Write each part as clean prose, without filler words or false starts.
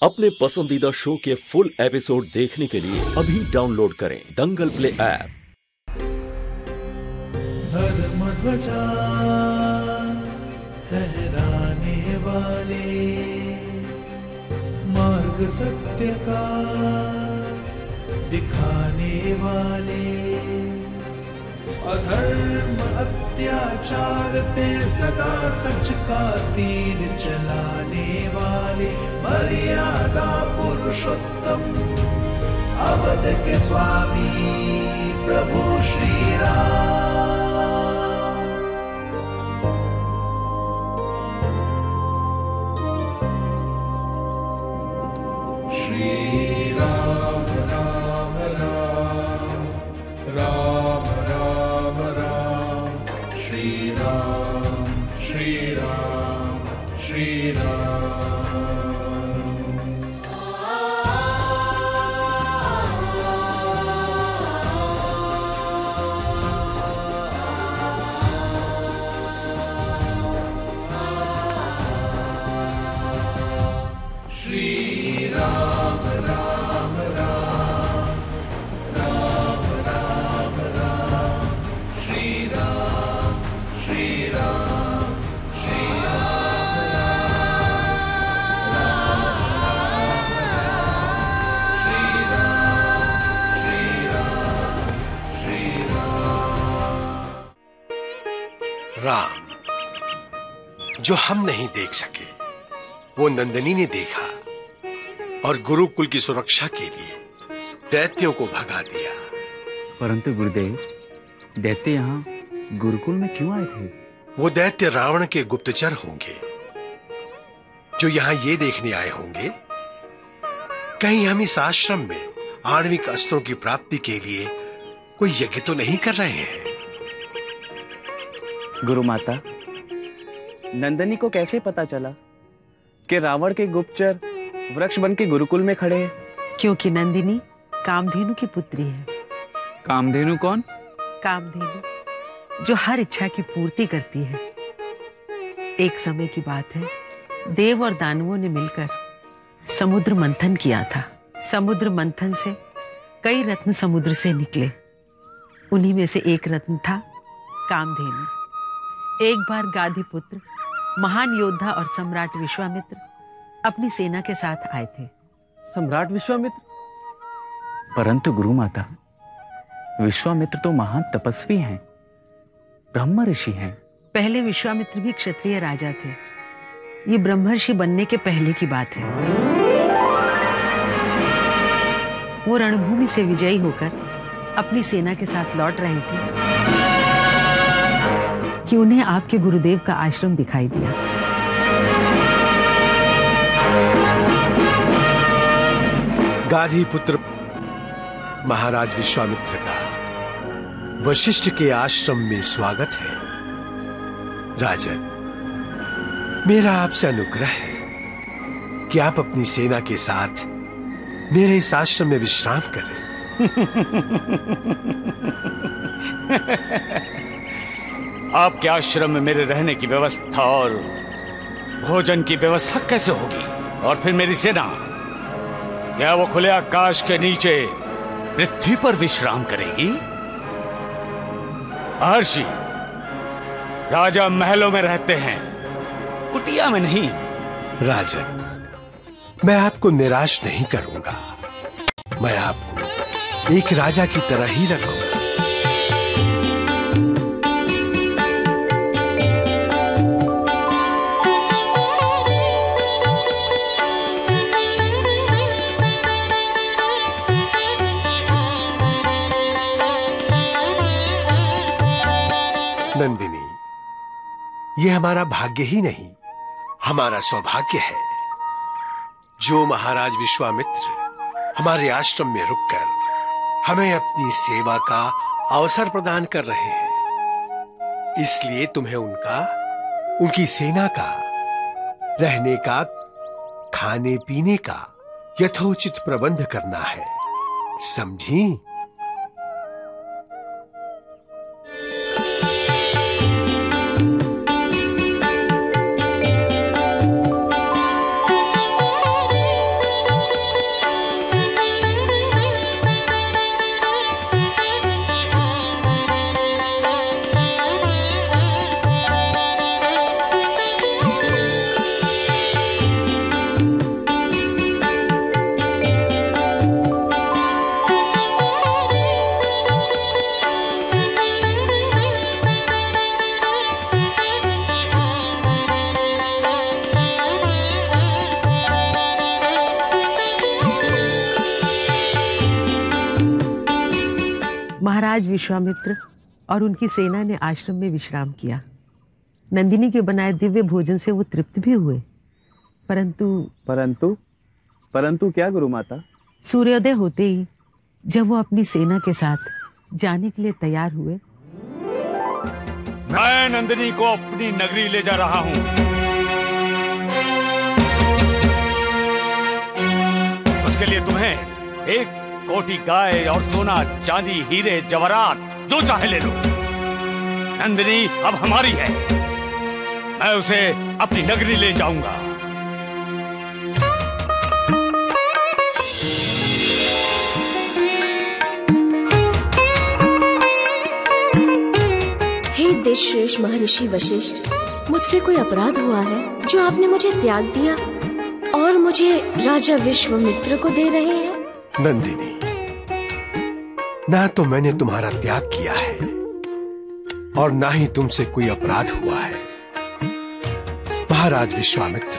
अपने पसंदीदा शो के फुल एपिसोड देखने के लिए अभी डाउनलोड करें दंगल प्ले ऐप। धर्मध्वजा लहराने वाले, मार्ग सत्य का दिखाने वाले, अधर्म अत्याचार पे सदा सच का तीर चलाने वाले, मर्यादा पुरुषोत्तम अवध के स्वामी प्रभु श्री राम। श्री राम राम राम राम राम राम, श्री राम श्री राम श्री राम। श्री राम राम राम राम राम राम, श्री राम श्री राम श्री राम राम श्री राम श्री राम श्री राम। राम जो हम नहीं देख सके वो नंदिनी ने देखा और गुरुकुल की सुरक्षा के लिए दैत्यों को भगा दिया। परंतु गुरुदेव, दैत्य यहाँ गुरुकुल में क्यों आए थे? वो दैत्य रावण के गुप्तचर होंगे जो यहाँ ये देखने आए होंगे कहीं हम इस आश्रम में आणविक अस्त्रों की प्राप्ति के लिए कोई यज्ञ तो नहीं कर रहे हैं। गुरु माता, नंदिनी को कैसे पता चला कि रावण के गुप्तचर वृक्ष बन के गुरुकुल में खड़े हैं? क्योंकि नंदिनी कामधेनु की पुत्री है। कामधेनु कौन? कामधेनु जो हर इच्छा की पूर्ति करती है। एक समय की बात है, देव और दानवों ने मिलकर समुद्र मंथन किया था। समुद्र मंथन से कई रत्न समुद्र से निकले। उन्हीं में से एक रत्न था कामधेनु। एक बार गाधी पुत्र महान योद्धा और सम्राट विश्वामित्र अपनी सेना के साथ आए थे। सम्राट विश्वामित्र? परंतु गुरु माता, विश्वामित्र तो महान तपस्वी हैं, ब्रह्म ऋषि हैं। पहले विश्वामित्र भी क्षत्रिय राजा थे। ये ब्रह्मर्षि बनने के पहले की बात है। वो रणभूमि से विजयी होकर अपनी सेना के साथ लौट रहे थे कि उन्हें आपके गुरुदेव का आश्रम दिखाई दिया। गाधी पुत्र महाराज विश्वामित्र का वशिष्ठ के आश्रम में स्वागत है। राजन, मेरा आपसे अनुग्रह है कि आप अपनी सेना के साथ मेरे इस आश्रम में विश्राम करें। आपके आश्रम में मेरे रहने की व्यवस्था और भोजन की व्यवस्था कैसे होगी? और फिर मेरी सेना, क्या वो खुले आकाश के नीचे पृथ्वी पर विश्राम करेगी? महर्षि, राजा महलों में रहते हैं, कुटिया में नहीं। राजन, मैं आपको निराश नहीं करूंगा। मैं आपको एक राजा की तरह ही रखूंगा। नंदिनी, ये हमारा भाग्य ही नहीं, हमारा सौभाग्य है जो महाराज विश्वामित्र हमारे आश्रम में रुककर हमें अपनी सेवा का अवसर प्रदान कर रहे हैं। इसलिए तुम्हें उनकी सेना का, रहने का, खाने पीने का यथोचित प्रबंध करना है, समझी? महाराज विश्वामित्र और उनकी सेना ने आश्रम में विश्राम किया। नंदिनी के बनाए दिव्य भोजन से वो तृप्त भी हुए, परंतु क्या गुरु माता? सूर्योदय होते ही जब वो अपनी सेना के साथ जाने के लिए तैयार हुए, मैं नंदिनी को अपनी नगरी ले जा रहा हूं। उसके लिए तुम्हें 1 कोटी गाय और सोना चांदी हीरे जवाहरात जो चाहे ले लो। नंदिनी अब हमारी है, मैं उसे अपनी नगरी ले जाऊंगा। हे देशश्रेष्ठ महर्षि वशिष्ठ, मुझसे कोई अपराध हुआ है जो आपने मुझे त्याग दिया और मुझे राजा विश्वामित्र को दे रहे हैं? नंदिनी, ना तो मैंने तुम्हारा त्याग किया है और ना ही तुमसे कोई अपराध हुआ है। महाराज विश्वामित्र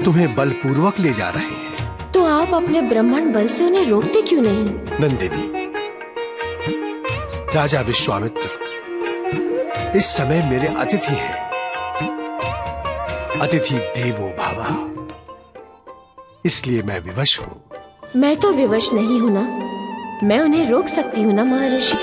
तुम्हें बलपूर्वक ले जा रहे हैं। तो आप अपने ब्राह्मण बल से उन्हें रोकते क्यों नहीं? नंदिनी, राजा विश्वामित्र इस समय मेरे अतिथि हैं। अतिथि देवो भव, इसलिए मैं विवश हूं। मैं तो विवश नहीं हूं ना, मैं उन्हें रोक सकती हूँ ना महर्षि।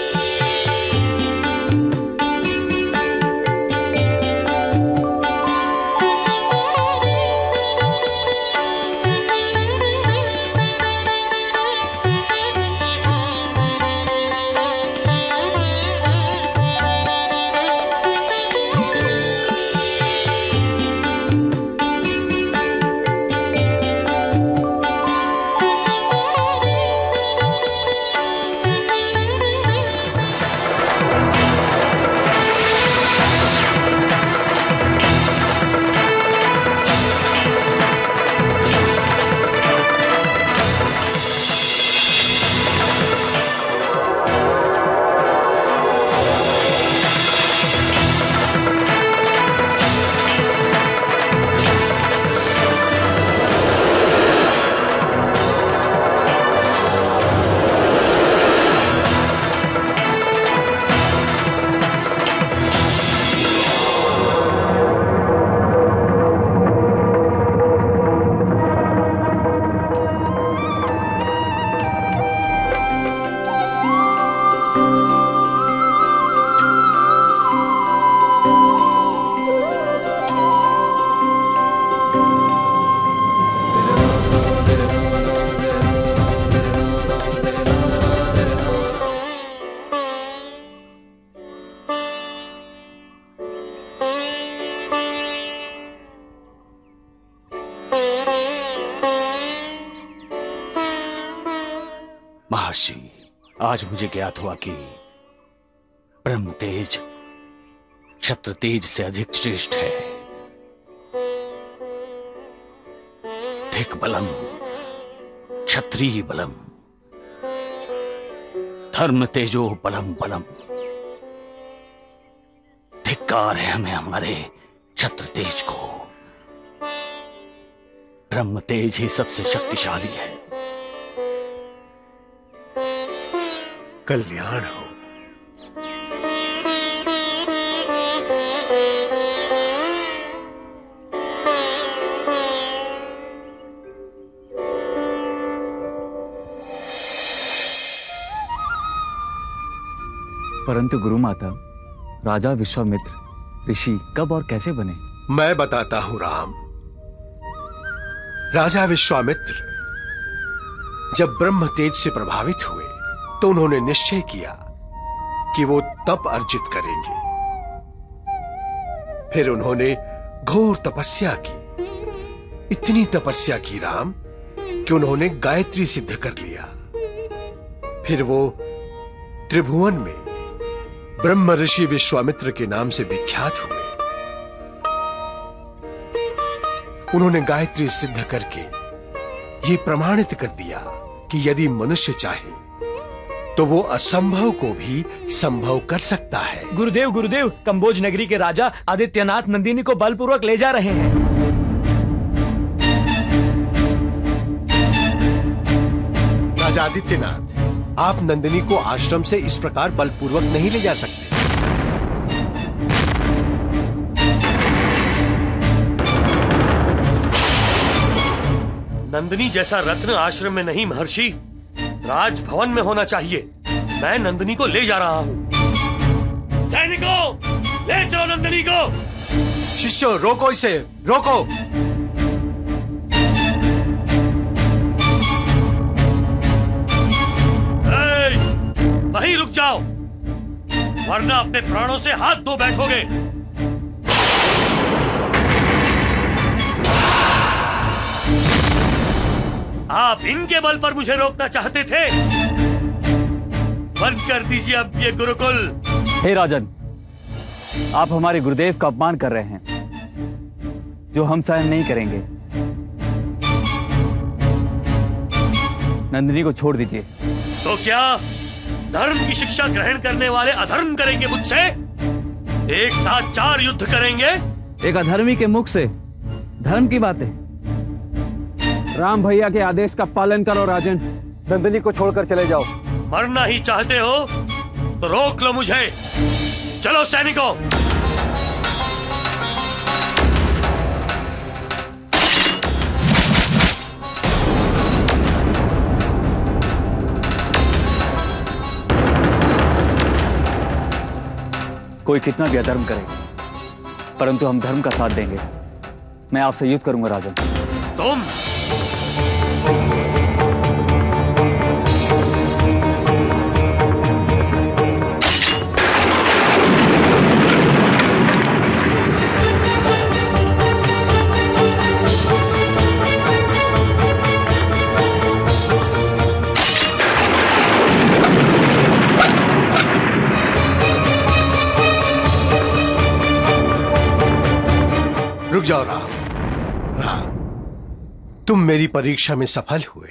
महर्षि, आज मुझे ज्ञात हुआ कि ब्रह्म तेज क्षत्र तेज से अधिक श्रेष्ठ है। धिक बलम क्षत्रिय बलम, धर्म तेजो बलम बलम। धिक्कार है हमें हमारे क्षत्र तेज को। ब्रह्म तेज ही सबसे शक्तिशाली है। कल्याण हो। परंतु गुरु माता, राजा विश्वामित्र ऋषि कब और कैसे बने? मैं बताता हूं राम। राजा विश्वामित्र जब ब्रह्म तेज से प्रभावित हुए तो उन्होंने निश्चय किया कि वो तप अर्जित करेंगे। फिर उन्होंने घोर तपस्या की। इतनी तपस्या की राम कि उन्होंने गायत्री सिद्ध कर लिया। फिर वो त्रिभुवन में ब्रह्म ऋषि विश्वामित्र के नाम से विख्यात हुए। उन्होंने गायत्री सिद्ध करके ये प्रमाणित कर दिया कि यदि मनुष्य चाहे तो वो असंभव को भी संभव कर सकता है। गुरुदेव गुरुदेव, कंबोज नगरी के राजा आदित्यनाथ नंदिनी को बलपूर्वक ले जा रहे हैं। राजा आदित्यनाथ, आप नंदिनी को आश्रम से इस प्रकार बलपूर्वक नहीं ले जा सकते। नंदिनी जैसा रत्न आश्रम में नहीं महर्षि, राजभवन में होना चाहिए। मैं नंदिनी को ले जा रहा हूँ। सैनिकों, ले चलो नंदिनी को। शिष्यों, रोको इसे, रोको। वहीं रुक जाओ, वरना अपने प्राणों से हाथ धो बैठोगे। आप इनके बल पर मुझे रोकना चाहते थे। बंद कर दीजिए अब ये गुरुकुल। हे राजन, आप हमारे गुरुदेव का अपमान कर रहे हैं, जो हम सहन नहीं करेंगे। नंदिनी को छोड़ दीजिए। तो क्या धर्म की शिक्षा ग्रहण करने वाले अधर्म करेंगे मुझसे? एक साथ 4 युद्ध करेंगे? एक अधर्मी के मुख से धर्म की बातें। राम भैया के आदेश का पालन करो राजन। नंदिनी को छोड़कर चले जाओ। मरना ही चाहते हो तो रोक लो मुझे। चलो सैनिकों। कोई कितना भी अधर्म करे, परंतु हम धर्म का साथ देंगे। मैं आपसे युद्ध करूंगा राजन। तुम? रुक जाओ राम। राम, तुम मेरी परीक्षा में सफल हुए।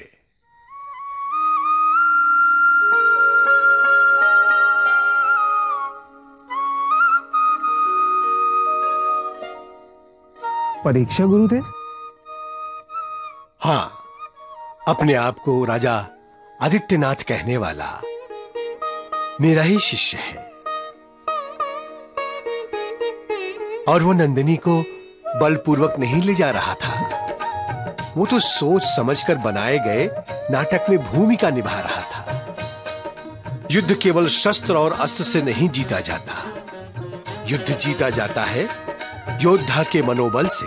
परीक्षा गुरुदेव? हां, अपने आप को राजा आदित्यनाथ कहने वाला मेरा ही शिष्य है, और वो नंदिनी को बलपूर्वक नहीं ले जा रहा था। वो तो सोच समझकर बनाए गए नाटक में भूमिका निभा रहा था। युद्ध केवल शस्त्र और अस्त्र से नहीं जीता जाता। युद्ध जीता जाता है योद्धा के मनोबल से,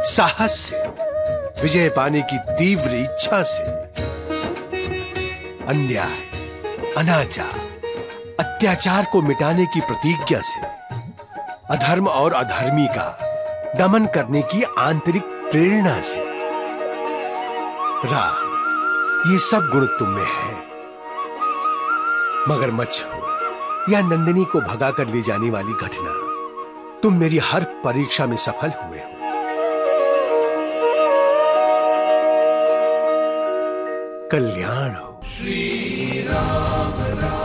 साहस से, विजय पाने की तीव्र इच्छा से। अन्याय, अनाचार, अत्याचार को मिटाने की प्रतिज्ञा से, अधर्म और अधर्मी का दमन करने की आंतरिक प्रेरणा से। राम, ये सब गुण तुम में है। मगरमच्छ हो या नंदिनी को भगाकर ले जाने वाली घटना, तुम मेरी हर परीक्षा में सफल हुए हो। कल्याण हो। श्री राम राम।